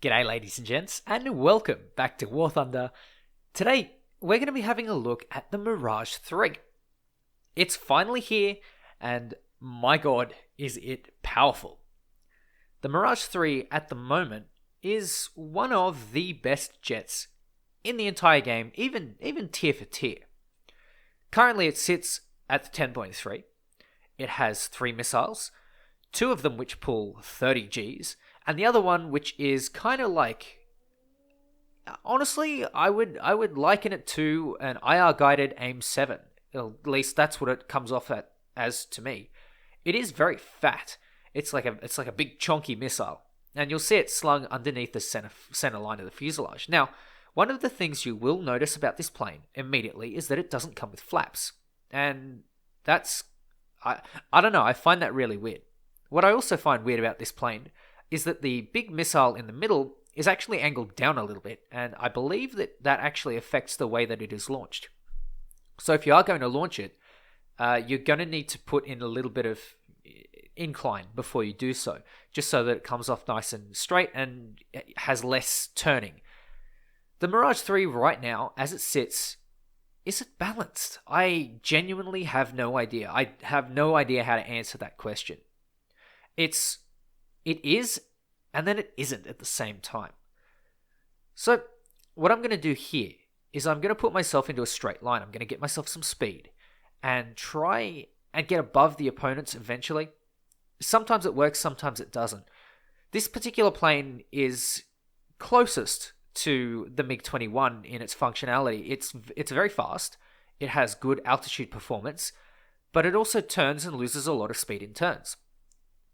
G'day, ladies and gents, and welcome back to War Thunder. Today, we're going to be having a look at the Mirage 3. It's finally here, and my god, is it powerful. The Mirage 3 at the moment is one of the best jets in the entire game, even tier for tier. Currently, it sits at the 10.3. It has 3 missiles, 2 of them which pull 30 Gs, and the other one which is kind of like, honestly, I would liken it to an IR guided AIM 7. At least that's what it comes off at as to me. It is very fat. It's like a big chonky missile, and you'll see it slung underneath the center line of the fuselage. Now, one of the things you will notice about this plane immediately is that it doesn't come with flaps, and that's I don't know. I find that really weird. What I also find weird about this plane is that the big missile in the middle is actually angled down a little bit, and I believe that actually affects the way that it is launched. So if you are going to launch it, you're going to need to put in a little bit of incline before you do so, just so that it comes off nice and straight and has less turning. The Mirage 3 right now, as it sits, is it balanced? I genuinely have no idea. I have no idea how to answer that question. It is, and then it isn't at the same time. So, what I'm going to do here is I'm going to put myself into a straight line. I'm going to get myself some speed and try and get above the opponents eventually. Sometimes it works, sometimes it doesn't. This particular plane is closest to the MiG-21 in its functionality. It's very fast. It has good altitude performance, but it also turns and loses a lot of speed in turns.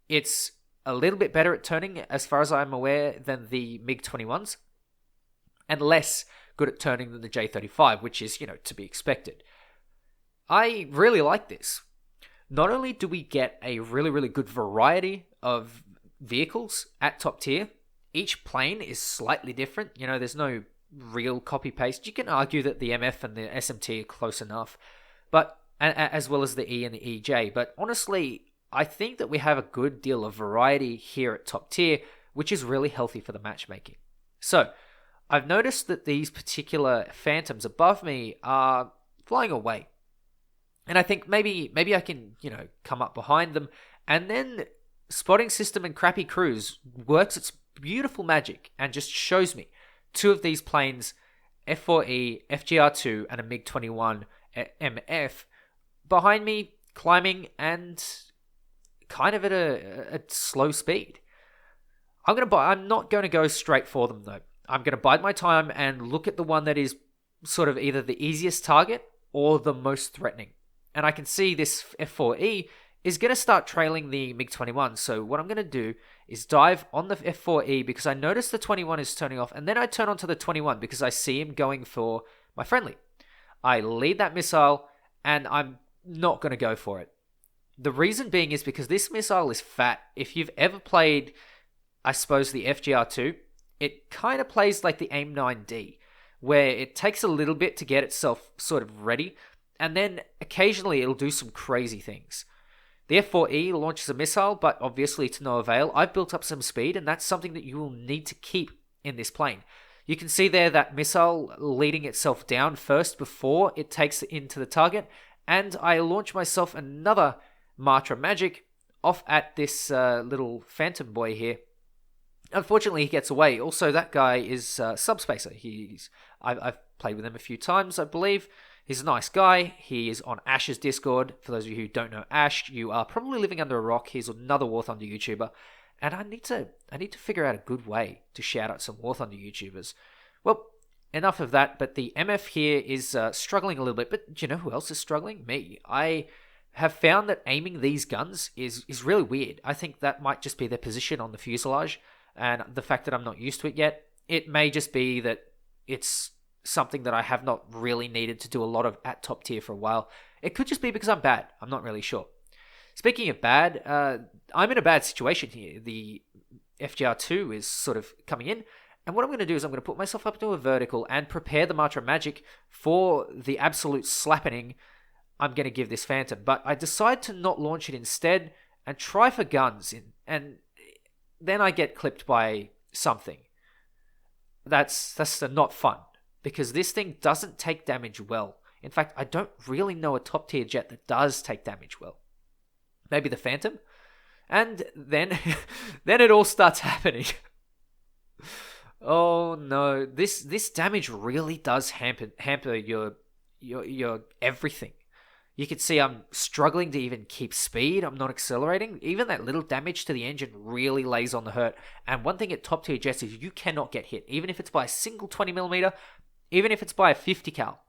It's a little bit better at turning, as far as I'm aware, than the MiG-21s, and less good at turning than the J-35, which is, to be expected. I really like this. Not only do we get a really, really good variety of vehicles at top tier, each plane is slightly different. There's no real copy-paste. You can argue that the MF and the SMT are close enough, but as well as the E and the EJ, but honestly, I think that we have a good deal of variety here at top tier, which is really healthy for the matchmaking. So, I've noticed that these particular Phantoms above me are flying away. And I think maybe I can, come up behind them. And then Spotting System and Crappy Cruise works its beautiful magic and just shows me 2 of these planes, F4E, FGR2, and a MiG-21 MF, behind me, climbing and kind of at a slow speed. I'm not going to go straight for them though. I'm going to bide my time and look at the one that is sort of either the easiest target or the most threatening. And I can see this F4E is going to start trailing the MiG-21. So what I'm going to do is dive on the F4E because I notice the 21 is turning off, and then I turn onto the 21 because I see him going for my friendly. I lead that missile and I'm not going to go for it. The reason being is because this missile is fat. If you've ever played, I suppose, the FGR2, it kind of plays like the AIM 9D, where it takes a little bit to get itself sort of ready, and then occasionally it'll do some crazy things. The F4E launches a missile, but obviously to no avail. I've built up some speed, and that's something that you will need to keep in this plane. You can see there that missile leading itself down first before it takes it into the target, and I launch myself another Matra Magic off at this little Phantom boy here. Unfortunately, he gets away. Also, that guy is Subspacer. I've played with him a few times, I believe. He's a nice guy. He is on Ash's Discord. For those of you who don't know Ash, you are probably living under a rock. He's another War Thunder YouTuber. And I need to figure out a good way to shout out some War Thunder YouTubers. Well, enough of that, but the MF here is struggling a little bit. But do you know who else is struggling? Me. I have found that aiming these guns is really weird. I think that might just be their position on the fuselage, and the fact that I'm not used to it yet. It may just be that it's something that I have not really needed to do a lot of at top tier for a while. It could just be because I'm bad. I'm not really sure. Speaking of bad, I'm in a bad situation here. The FGR2 is sort of coming in, and what I'm going to do is I'm going to put myself up into a vertical and prepare the Matra Magic for the absolute slappening I'm going to give this Phantom. But I decide to not launch it instead and try for guns, and then I get clipped by something. that's not fun, because this thing doesn't take damage well. In fact, I don't really know a top tier jet that does take damage well. Maybe the Phantom? And then then it all starts happening. Oh no, this damage really does hamper your everything. You can see I'm struggling to even keep speed. I'm not accelerating. Even that little damage to the engine really lays on the hurt. And one thing at top tier jets is you cannot get hit, even if it's by a single 20mm, even if it's by a 50 cal,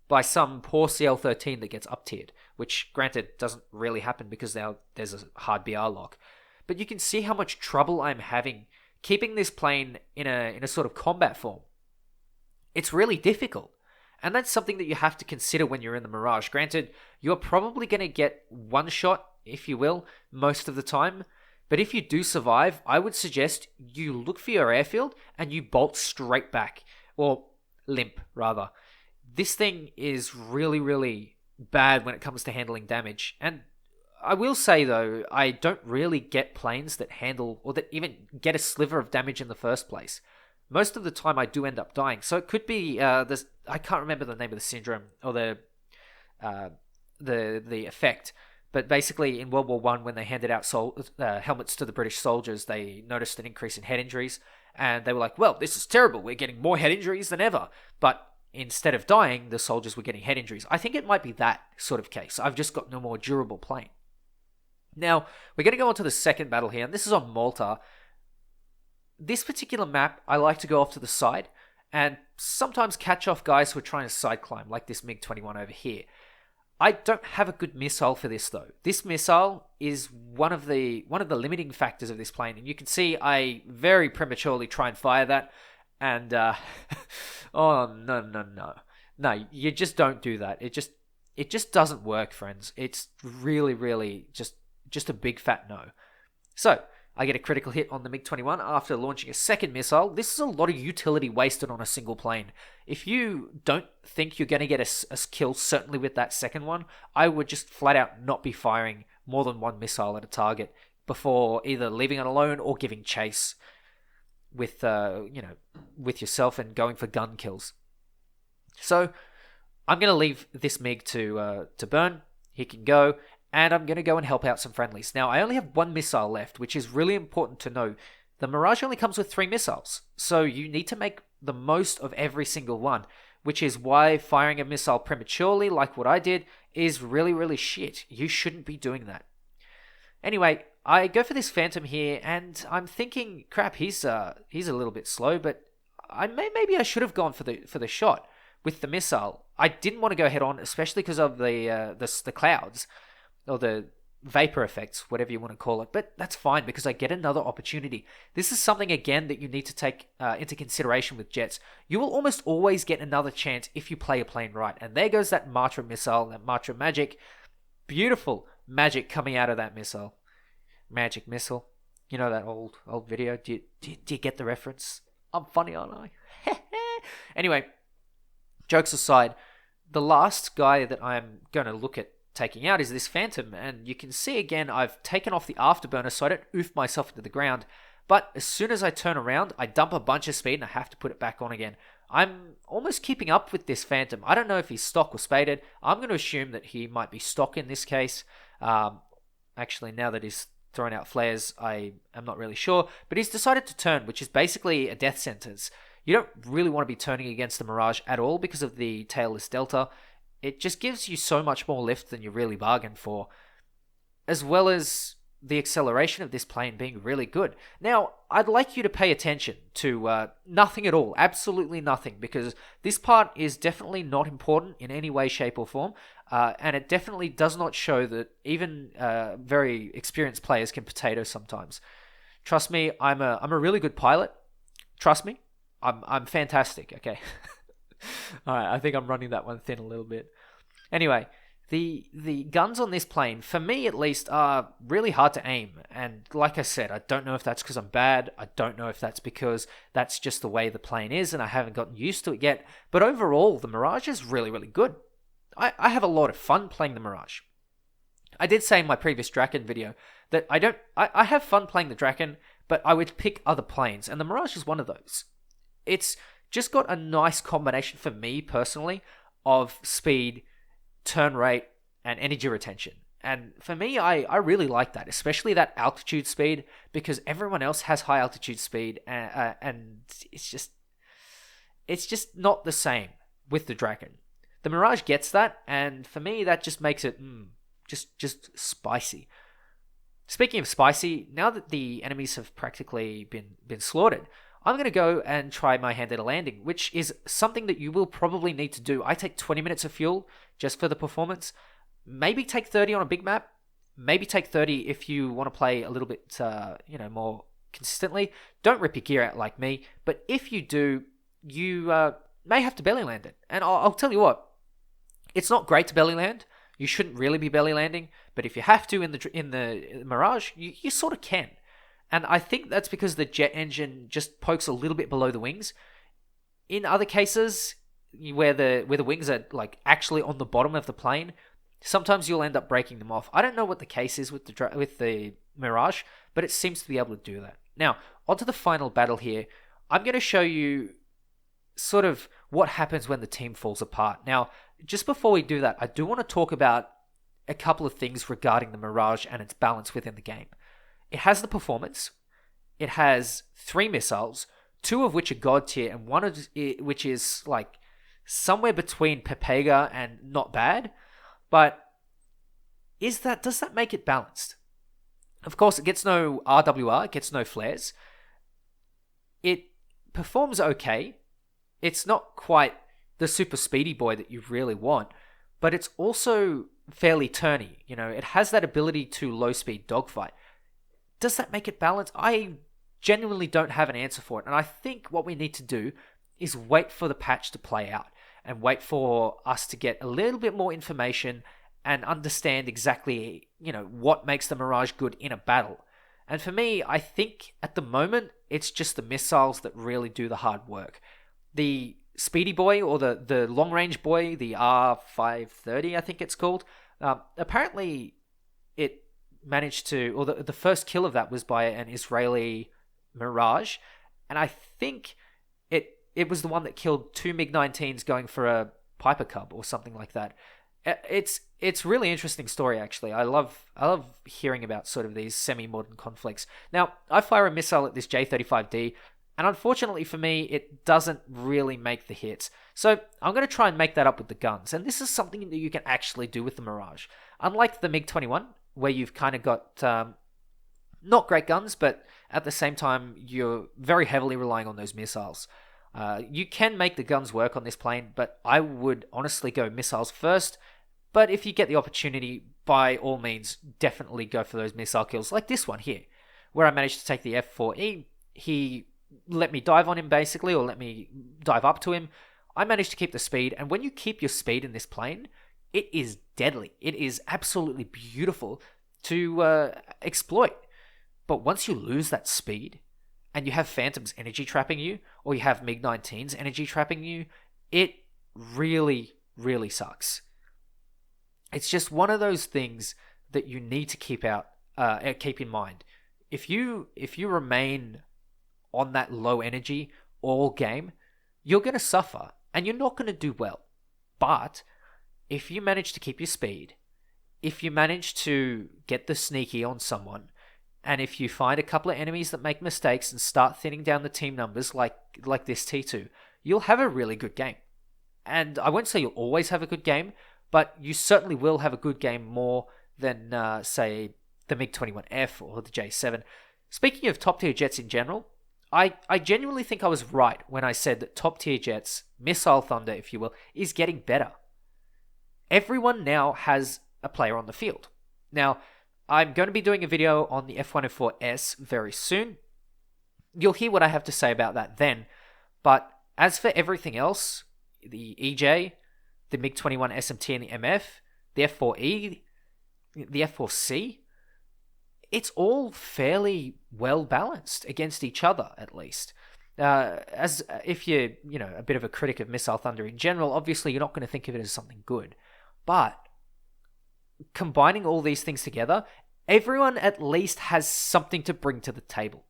by some poor CL13 that gets up tiered, which granted doesn't really happen because now there's a hard BR lock. But you can see how much trouble I'm having keeping this plane in a sort of combat form. It's really difficult. And that's something that you have to consider when you're in the Mirage. Granted, you're probably going to get one shot, if you will, most of the time. But if you do survive, I would suggest you look for your airfield and you bolt straight back. Or limp, rather. This thing is really, really bad when it comes to handling damage. And I will say, though, I don't really get planes that handle or that even get a sliver of damage in the first place. Most of the time I do end up dying. So it could be this. I can't remember the name of the syndrome or the effect. But basically, in World War I, when they handed out helmets to the British soldiers, they noticed an increase in head injuries, and they were like, "Well, this is terrible. We're getting more head injuries than ever." But instead of dying, the soldiers were getting head injuries. I think it might be that sort of case. I've just got no more durable plane. Now we're going to go on to the second battle here, and this is on Malta. This particular map, I like to go off to the side and sometimes catch off guys who are trying to side climb, like this MiG-21 over here. I don't have a good missile for this, though. This missile is one of the limiting factors of this plane, and you can see I very prematurely try and fire that, and oh no, you just don't do that. It just doesn't work, friends. It's really just a big fat no. So I get a critical hit on the MiG-21 after launching a second missile. This is a lot of utility wasted on a single plane. If you don't think you're going to get a kill, certainly with that second one, I would just flat out not be firing more than one missile at a target before either leaving it alone or giving chase with with yourself and going for gun kills. So I'm going to leave this MiG to burn. He can go. And I'm going to go and help out some friendlies. Now, I only have one missile left, which is really important to know. The Mirage only comes with 3 missiles, so you need to make the most of every single one, which is why firing a missile prematurely, like what I did, is really shit. You shouldn't be doing that. Anyway, I go for this Phantom here, and I'm thinking, crap, he's a little bit slow, but maybe I should have gone for the shot with the missile. I didn't want to go head on, especially because of the clouds. Or the vapor effects, whatever you want to call it. But that's fine because I get another opportunity. This is something, again, that you need to take into consideration with jets. You will almost always get another chance if you play a plane right. And there goes that Matra missile, that Matra magic. Beautiful magic coming out of that missile. Magic missile. You know that old video? Do you get the reference? I'm funny, aren't I? Anyway, jokes aside, the last guy that I'm going to look at taking out is this Phantom, and you can see again I've taken off the afterburner so I don't oof myself into the ground, but as soon as I turn around I dump a bunch of speed and I have to put it back on again. I'm almost keeping up with this Phantom. I don't know if he's stock or spaded. I'm going to assume that he might be stock in this case. Actually, now that he's thrown out flares, I am not really sure, but he's decided to turn, which is basically a death sentence. You don't really want to be turning against the Mirage at all because of the tailless delta. It just gives you so much more lift than you really bargained for, as well as the acceleration of this plane being really good. Now, I'd like you to pay attention to nothing at all, absolutely nothing, because this part is definitely not important in any way, shape, or form, and it definitely does not show that even very experienced players can potato sometimes. Trust me, I'm a really good pilot. Trust me, I'm fantastic. Okay. Alright, I think I'm running that one thin a little bit. Anyway, the guns on this plane, for me at least, are really hard to aim. And like I said, I don't know if that's because I'm bad. I don't know if that's because that's just the way the plane is and I haven't gotten used to it yet. But overall, the Mirage is really good. I have a lot of fun playing the Mirage. I did say in my previous Draken video that I have fun playing the Draken, but I would pick other planes, and the Mirage is one of those. It's just got a nice combination for me personally of speed, turn rate, and energy retention. And for me, I really like that, especially that altitude speed, because everyone else has high altitude speed, and it's just not the same with the Dragon. The Mirage gets that, and for me, that just makes it just spicy. Speaking of spicy, now that the enemies have practically been slaughtered, I'm going to go and try my hand at a landing, which is something that you will probably need to do. I take 20 minutes of fuel just for the performance. Maybe take 30 on a big map. Maybe take 30 if you want to play a little bit, more consistently. Don't rip your gear out like me, but if you do, you may have to belly land it. And I'll tell you what, it's not great to belly land. You shouldn't really be belly landing, but if you have to in the Mirage, you sort of can. And I think that's because the jet engine just pokes a little bit below the wings. In other cases, where the wings are like actually on the bottom of the plane, sometimes you'll end up breaking them off. I don't know what the case is with the Mirage, but it seems to be able to do that. Now, onto the final battle here. I'm going to show you sort of what happens when the team falls apart. Now, just before we do that, I do want to talk about a couple of things regarding the Mirage and its balance within the game. It has the performance. It has 3 missiles, 2 of which are god tier, and one of which is like somewhere between Pepega and not bad. But does that make it balanced? Of course, it gets no RWR, it gets no flares. It performs okay. It's not quite the super speedy boy that you really want, but it's also fairly turny. It has that ability to low speed dogfight. Does that make it balanced? I genuinely don't have an answer for it. And I think what we need to do is wait for the patch to play out and wait for us to get a little bit more information and understand exactly, what makes the Mirage good in a battle. And for me, I think at the moment, it's just the missiles that really do the hard work. The Speedy Boy, or the long-range boy, the R530, I think it's called, apparently it managed to, or the first kill of that was by an Israeli Mirage, and I think it was the one that killed 2 MiG-19s going for a Piper Cub or something like that. It's really interesting story, actually. I love hearing about sort of these semi-modern conflicts. Now, I fire a missile at this J-35D, and unfortunately for me, it doesn't really make the hits. So I'm going to try and make that up with the guns, and this is something that you can actually do with the Mirage. Unlike the MiG-21, where you've kind of got not great guns, but at the same time, you're very heavily relying on those missiles. You can make the guns work on this plane, but I would honestly go missiles first. But if you get the opportunity, by all means, definitely go for those missile kills, like this one here, where I managed to take the F4E. He let me dive on him, basically, or let me dive up to him. I managed to keep the speed, and when you keep your speed in this plane, it is deadly. It is absolutely beautiful to exploit. But once you lose that speed, and you have Phantoms energy trapping you, or you have MiG-19s energy trapping you, it really, really sucks. It's just one of those things that you need to keep in mind. If you remain on that low energy all game, you're going to suffer, and you're not going to do well. But if you manage to keep your speed, if you manage to get the sneaky on someone, and if you find a couple of enemies that make mistakes and start thinning down the team numbers like this T2, you'll have a really good game. And I won't say you'll always have a good game, but you certainly will have a good game more than, say, the MiG-21F or the J7. Speaking of top-tier jets in general, I genuinely think I was right when I said that top-tier jets, Missile Thunder, if you will, is getting better. Everyone now has a player on the field. Now, I'm going to be doing a video on the F104S very soon. You'll hear what I have to say about that then. But as for everything else, the EJ, the MiG-21 SMT and the MF, the F4E, the F4C, it's all fairly well balanced against each other, at least. As if you're, a bit of a critic of Missile Thunder in general, obviously you're not going to think of it as something good. But combining all these things together, everyone at least has something to bring to the table.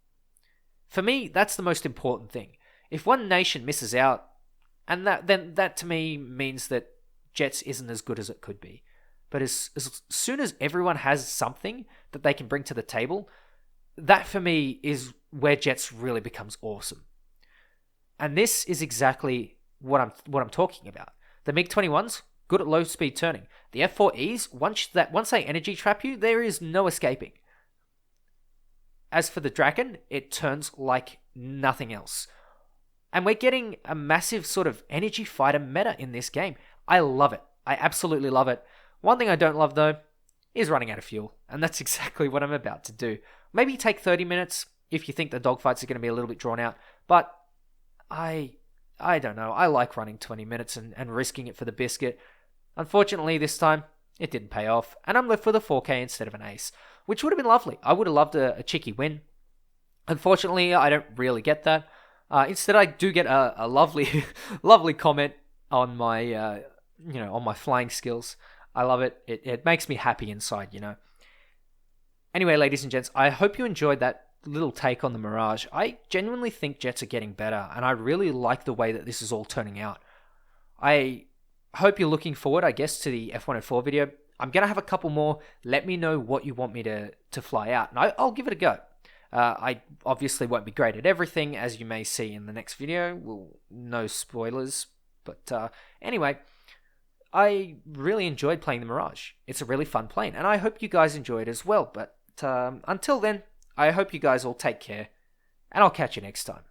For me, that's the most important thing. If one nation misses out, and that to me means that Jets isn't as good as it could be. But as soon as everyone has something that they can bring to the table, that for me is where Jets really becomes awesome. And this is exactly what I'm talking about. The MiG-21s, good at low speed turning. The F4Es, once they energy trap you, there is no escaping. As for the Dragon, it turns like nothing else. And we're getting a massive sort of energy fighter meta in this game. I love it. I absolutely love it. One thing I don't love, though, is running out of fuel. And that's exactly what I'm about to do. Maybe take 30 minutes if you think the dogfights are going to be a little bit drawn out. But I don't know. I like running 20 minutes and risking it for the biscuit. Unfortunately, this time, it didn't pay off. And I'm left with a 4K instead of an ace, which would have been lovely. I would have loved a cheeky win. Unfortunately, I don't really get that. Instead, I do get a lovely, lovely comment on my, on my flying skills. I love it. It makes me happy inside, Anyway, ladies and gents, I hope you enjoyed that little take on the Mirage. I genuinely think Jets are getting better, and I really like the way that this is all turning out. I hope you're looking forward, I guess, to the F104 video. I'm going to have a couple more. Let me know what you want me to fly out, and I'll give it a go. I obviously won't be great at everything, as you may see in the next video. Well, no spoilers. But anyway, I really enjoyed playing the Mirage. It's a really fun plane, and I hope you guys enjoy it as well. But until then, I hope you guys all take care, and I'll catch you next time.